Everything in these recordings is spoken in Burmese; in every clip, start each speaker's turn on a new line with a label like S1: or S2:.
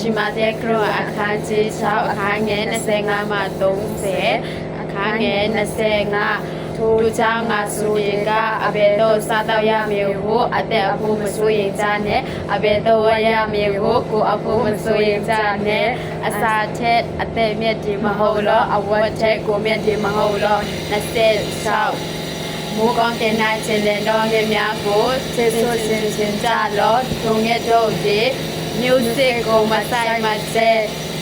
S1: ရှိမတဲ့ကရောအခါကြီး6အခါငယ်25မှ30အခါငယ်25ထိုကြောင့်ငါဆိုရင်ကအဘယ်တော့စားတော့ရမည်ဟုအသက်အဖို့မဆိုရင်ကြနဲ့အဘယ်တော့ဝရမည်ဟုကိုအဖို့မဆိုရင်ကြနဲ့အစာထက်အသက်မြတ်ဒီမဟုတ်တော့အဝတ်ထက်ကိုမြတ်ဒီမဟုတ်တော့26မိုးကောင်းတင်နိုင်ခြင်းလည်းတော့ငယ်များကိုကျေးဇူးရှင်ကြလောဒုံငယ်တို့ဒီ music ကိုမဆိုင်မစဲ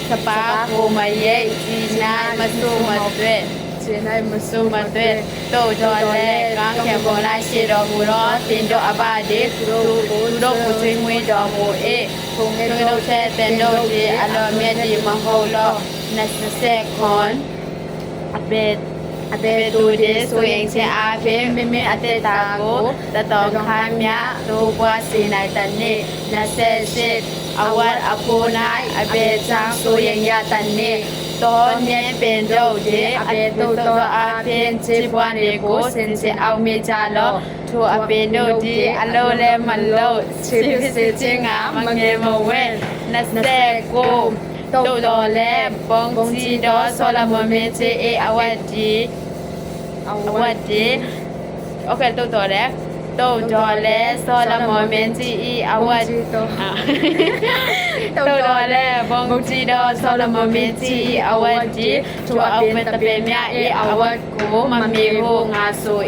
S1: စပါးကိုမရိတ်ဒီနာမဆိုးမတွေ့ရှင်နိုင်မဆိုးမတွေ့တို့တော်လဲကောင်းခင်ပေါ်လိုက်ရှိတော်မူတော့တင်တော်အပဒေသူတို့ကိုချွေးမွေးတော်မူ၏ဘုံငယ်တို့တဲ့တဲ့တို့ဒီအလောမြတ်ဒီမဟုတ်တော့20ခွန်အဘေတို့ဒီဆိုရင်ချင်းအဖေမိမိအသက်တာကိုတတော်ခိုင်းများတို့ဘွားစီနိုင်တဲ့နေ့28အဝတ်အဖို့၌အဘေချမ်းဆိုရင်ရတဲ့နေ့တော်မြတ်ပင်တို့ဒီအဘေတို့တော်အပြင်ချစ်ပွားနေကိုစင်စစ်အောင်မြကြလောထိုအပင်တို့ဒီအလိုလဲမလို့ချစ်စစ်ချင်းကမငယ်မဝဲ29တို့တော်လဲပုံစီတော်ဆောလမွန်မင်းချေအဝတ်ဒီโอเคတို့တော်လဲတို့တော်လဲဆောလမွန်မင်းကြီးအဝတ်တို့တော်လဲပုံစီတော်ဆောလမွန်မင်းကြီးအဝတ်ဒီသူအပင်တပင်မြအဝတ်ကိုမမီဖို့ငါဆို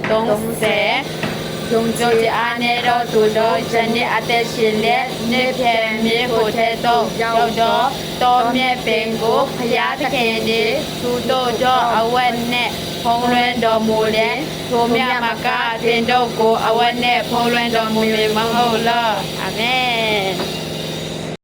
S1: 30ယုံကြည်အားနဲ့တော့သူတို့ယနေ့အသက်ရှင်တဲ့နေဖြဲမြေကိုထဲတော့ရောက်တော့တော်မြတ်ပင်ကိုဖျားသခင်ဒီသူတို့တော့အဝတ်နဲ့ဖုံးလွှမ်းတော်မူတဲ့ထိုမြတ်မကတင်တို့ကိုအဝတ်နဲ့ဖုံးလွှမ်းတော်မူမည်မဟုတ်လားအာမင်